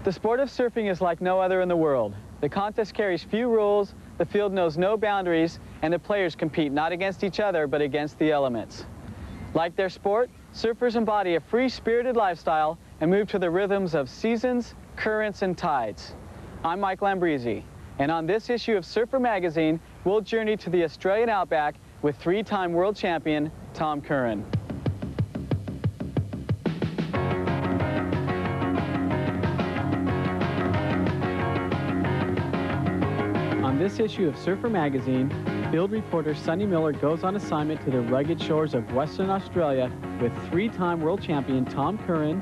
The sport of surfing is like no other in the world. The contest carries few rules, the field knows no boundaries, and the players compete not against each other, but against the elements. Like their sport, surfers embody a free-spirited lifestyle and move to the rhythms of seasons, currents, and tides. I'm Mike Lambrisi, and on this issue of Surfer Magazine, we'll journey to the Australian outback with three-time world champion Tom Curran. On this issue of Surfer Magazine, field reporter Sonny Miller goes on assignment to the rugged shores of Western Australia with three-time world champion Tom Curran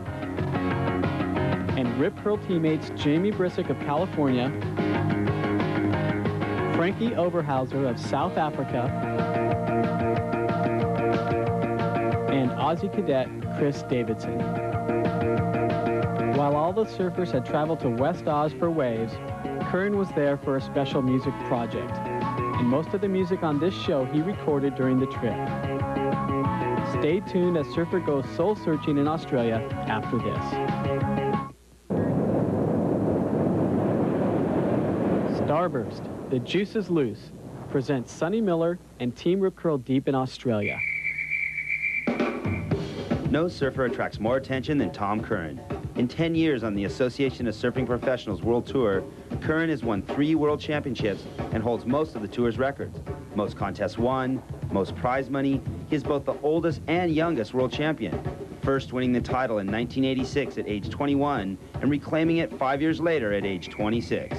and Rip Curl teammates Jamie Brisick of California, Frankie Oberhauser of South Africa, and Aussie cadet Chris Davidson. While all the surfers had traveled to West Oz for waves, Curran was there for a special music project, and most of the music on this show he recorded during the trip. Stay tuned as Surfer goes soul-searching in Australia after this. Starburst, The Juice is Loose, presents Sonny Miller and Team Rip Curl deep in Australia. No surfer attracts more attention than Tom Curran. In 10 years on the Association of Surfing Professionals World Tour, Curran has won 3 world championships and holds most of the tour's records. Most contests won, most prize money. He is both the oldest and youngest world champion, first winning the title in 1986 at age 21 and reclaiming it 5 years later at age 26.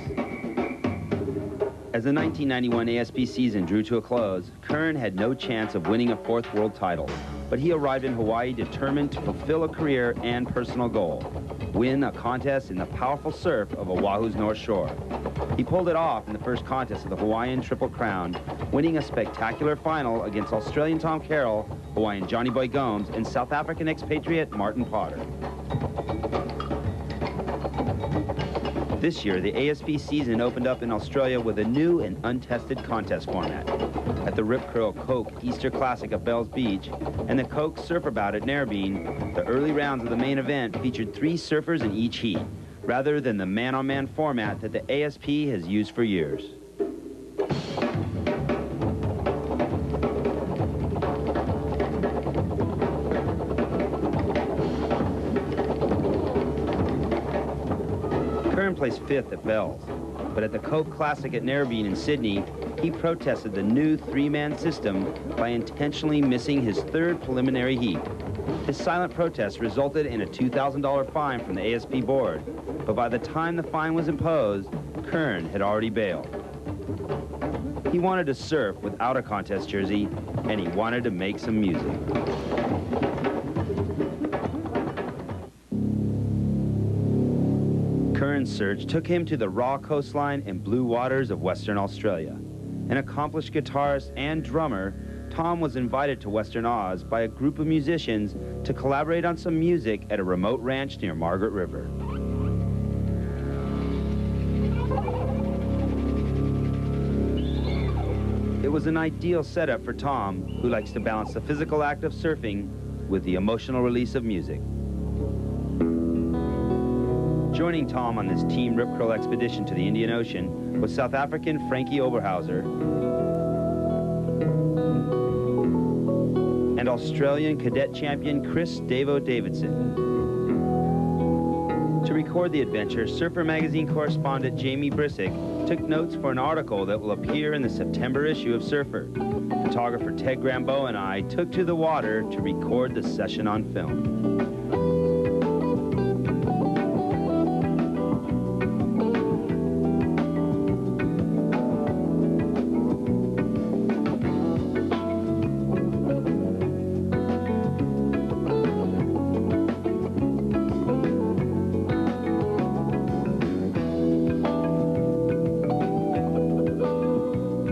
As the 1991 ASP season drew to a close, Curran had no chance of winning a 4th world title, but he arrived in Hawaii determined to fulfill a career and personal goal: win a contest in the powerful surf of Oahu's North Shore. He pulled it off in the first contest of the Hawaiian Triple Crown, winning a spectacular final against Australian Tom Carroll, Hawaiian Johnny Boy Gomes, and South African expatriate Martin Potter. This year, the ASP season opened up in Australia with a new and untested contest format. At the Rip Curl Coke Easter Classic at Bells Beach and the Coke Surfer Bout at Narrabeen, the early rounds of the main event featured 3 surfers in each heat, rather than the man-on-man format that the ASP has used for years. Curran placed 5th at Bells, but at the Coke Classic at Narrabeen in Sydney, he protested the new 3-man system by intentionally missing his 3rd preliminary heat. His silent protest resulted in a $2,000 fine from the ASP board, but by the time the fine was imposed, Curran had already bailed. He wanted to surf without a contest jersey, and he wanted to make some music. Curran's search took him to the raw coastline and blue waters of Western Australia. An accomplished guitarist and drummer, Tom was invited to Western Oz by a group of musicians to collaborate on some music at a remote ranch near Margaret River. It was an ideal setup for Tom, who likes to balance the physical act of surfing with the emotional release of music. Joining Tom on this Team Rip Curl expedition to the Indian Ocean was South African Frankie Oberhauser and Australian cadet champion Chris Davidson. To record the adventure, Surfer Magazine correspondent Jamie Brisick took notes for an article that will appear in the September issue of Surfer. Photographer Ted Grambeau and I took to the water to record the session on film.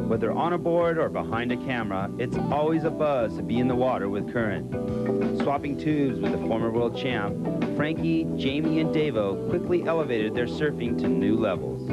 Whether on a board or behind a camera, it's always a buzz to be in the water with Curran. Swapping tubes with the former world champ, Frankie, Jamie, and Davo quickly elevated their surfing to new levels.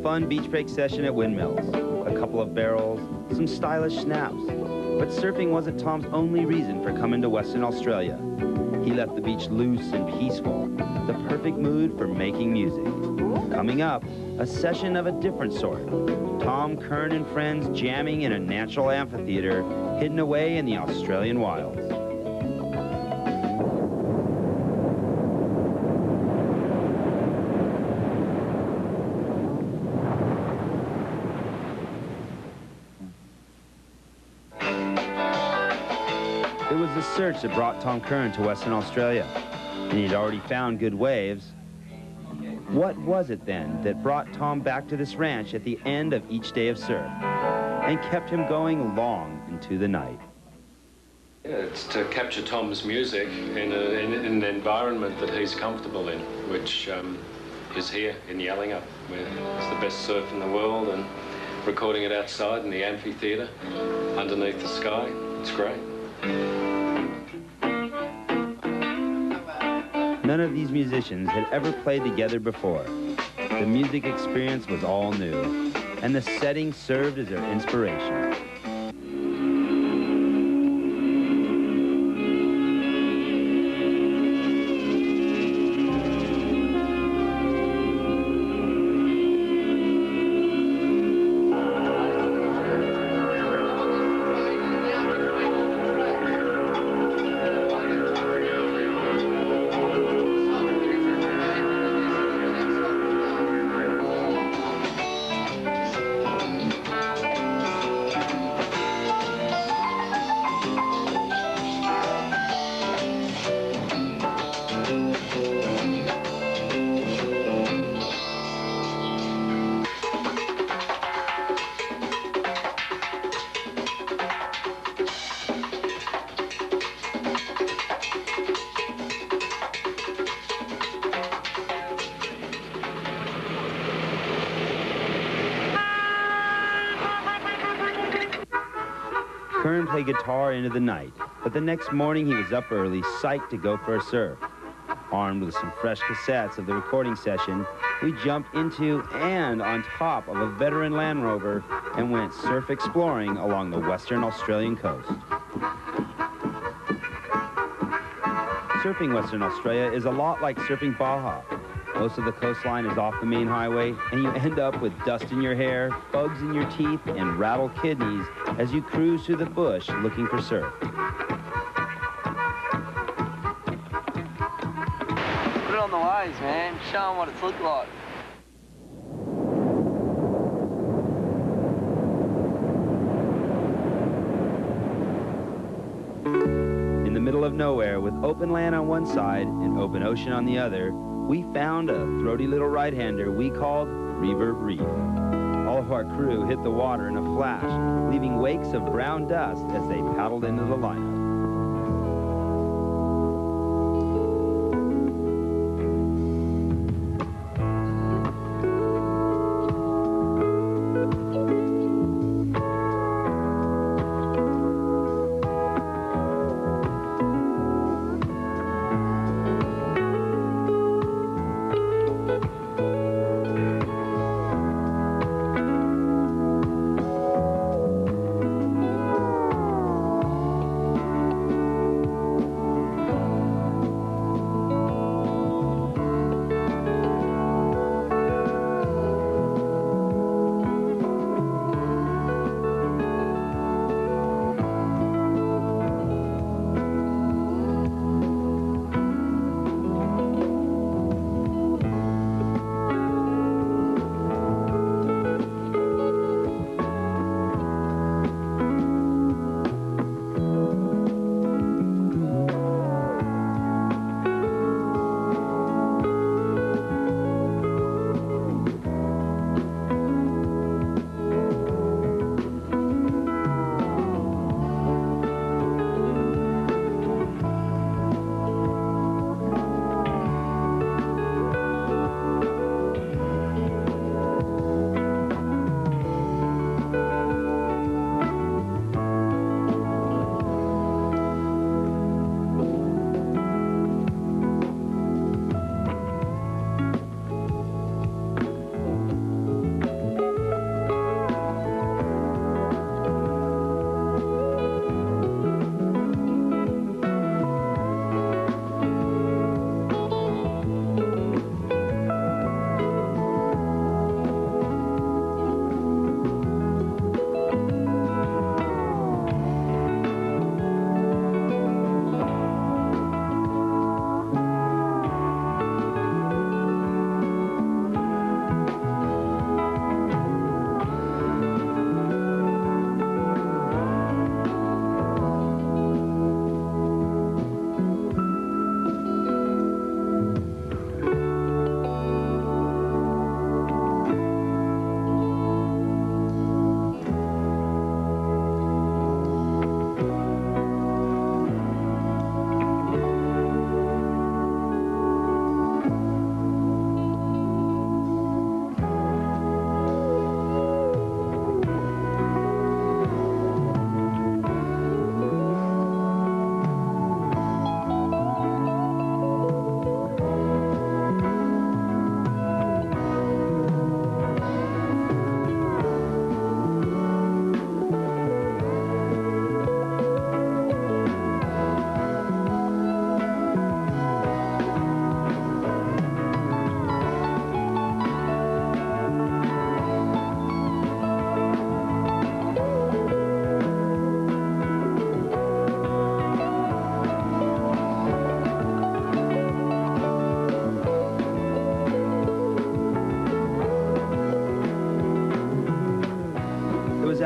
fun beach break session at Windmills, a couple of barrels, some stylish snaps. But surfing wasn't Tom's only reason for coming to Western Australia. He left the beach loose and peaceful, the perfect mood for making music. Coming up, a session of a different sort. Tom, Curran, and friends jamming in a natural amphitheater hidden away in the Australian wilds. It was the search that brought Tom Curran to Western Australia, and he'd already found good waves. What was it then that brought Tom back to this ranch at the end of each day of surf and kept him going long into the night? Yeah, it's to capture Tom's music in an environment that he's comfortable in, which is here in Yallingup, where it's the best surf in the world, and recording it outside in the amphitheater underneath the sky. It's great. None of these musicians had ever played together before. The music experience was all new, and the setting served as their inspiration. Curran played guitar into the night, but the next morning he was up early, psyched to go for a surf. Armed with some fresh cassettes of the recording session, we jumped into and on top of a veteran Land Rover and went surf exploring along the Western Australian coast. Surfing Western Australia is a lot like surfing Baja. Most of the coastline is off the main highway, and you end up with dust in your hair, bugs in your teeth, and rattled kidneys as you cruise through the bush looking for surf. Put it on the waves, man. Show them what it's looked like. In the middle of nowhere, with open land on one side and open ocean on the other, we found a throaty little right-hander we called Reverb Reef. All of our crew hit the water in a flash, leaving wakes of brown dust as they paddled into the lineup.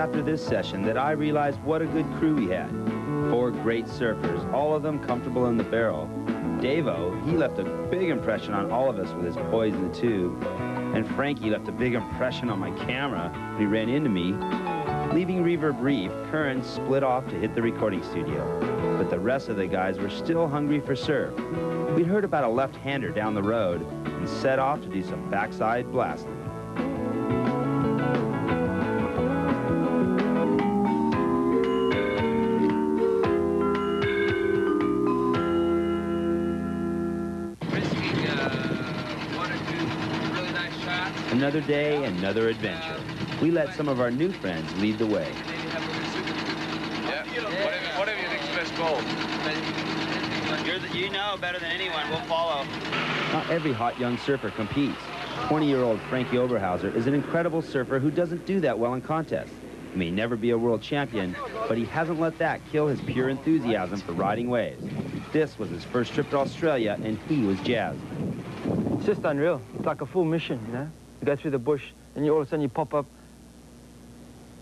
after this session that I realized what a good crew we had. 4 great surfers, all of them comfortable in the barrel. Davo, he left a big impression on all of us with his poise in the tube. And Frankie left a big impression on my camera when he ran into me. Leaving Reverb Reef, Curren split off to hit the recording studio. But the rest of the guys were still hungry for surf. We'd heard about a left-hander down the road and set off to do some backside blasting. Another day, another adventure. We let some of our new friends lead the way. Yeah. Whatever you think's the best goal. You know better than anyone. We'll follow. Not every hot young surfer competes. 20-year-old Frankie Oberhauser is an incredible surfer who doesn't do that well in contests. He may never be a world champion, but he hasn't let that kill his pure enthusiasm for riding waves. This was his first trip to Australia, and he was jazzed. It's just unreal. It's like a full mission, you know? You go through the bush, and all of a sudden you pop up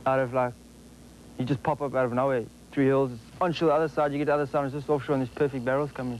out of you just pop up out of nowhere. 3 hills, it's onshore the other side, you get the other side, and it's just offshore, and these perfect barrels coming.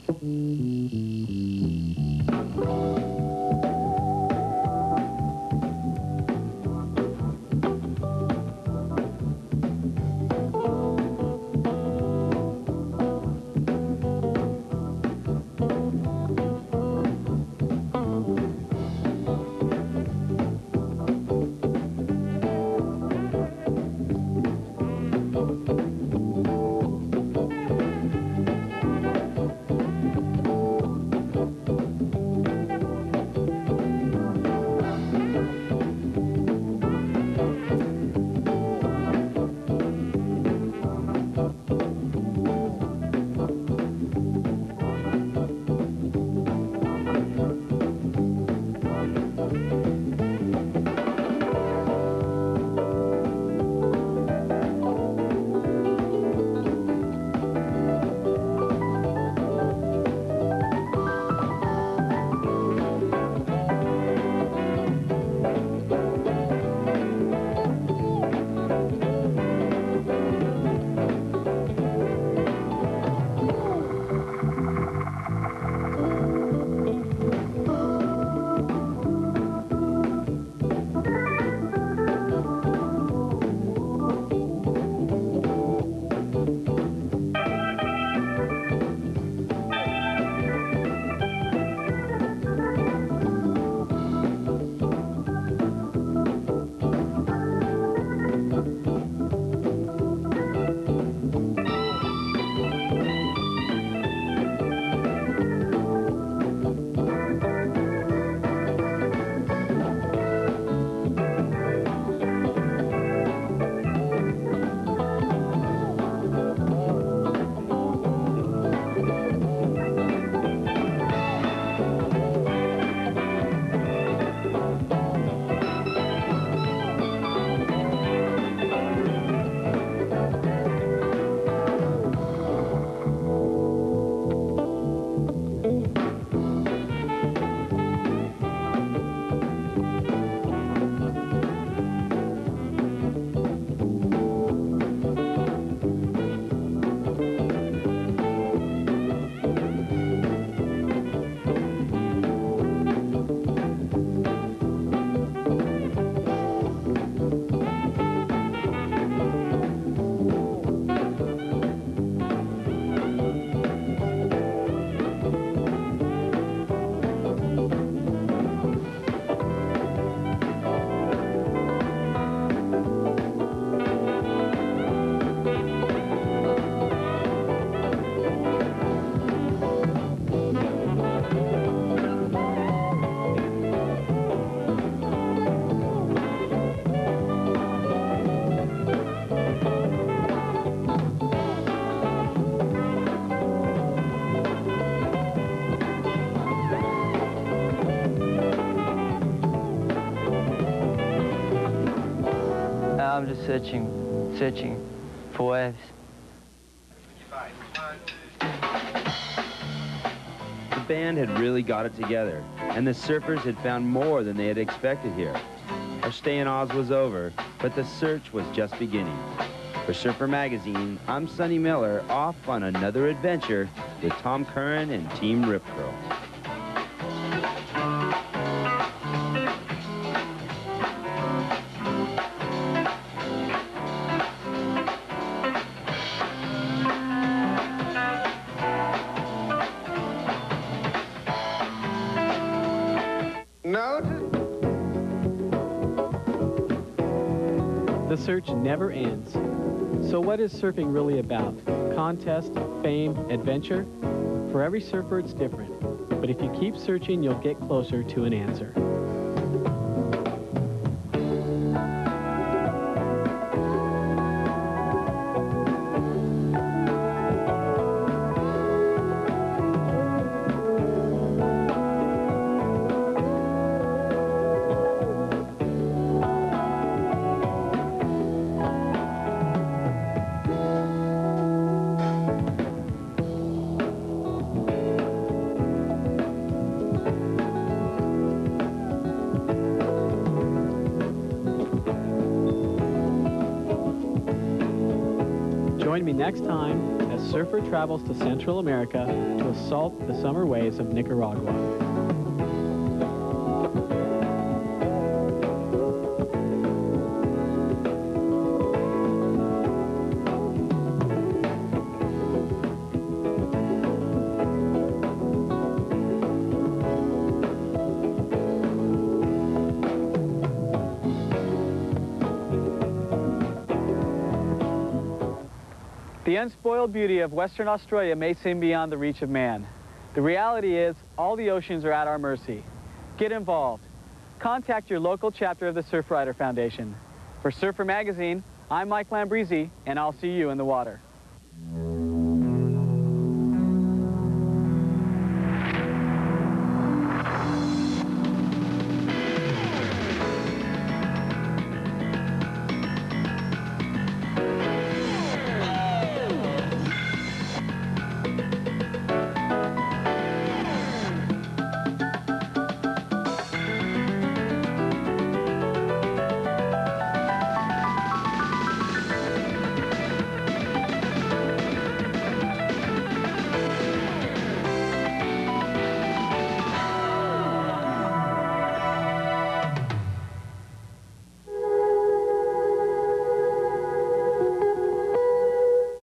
I'm just searching for waves. The band had really got it together, and the surfers had found more than they had expected here. Our stay in Oz was over, But the search was just beginning. For Surfer Magazine, I'm Sonny Miller, off on another adventure with Tom Curran and Team Rip Curl. The search never ends. So what is surfing really about? Contest, fame, adventure? For every surfer, it's different. But if you keep searching, you'll get closer to an answer. Join me next time as Surfer travels to Central America to assault the summer waves of Nicaragua. The unspoiled beauty of Western Australia may seem beyond the reach of man. The reality is, all the oceans are at our mercy. Get involved. Contact your local chapter of the Surfrider Foundation. For Surfer Magazine, I'm Mike Lambrisi, and I'll see you in the water.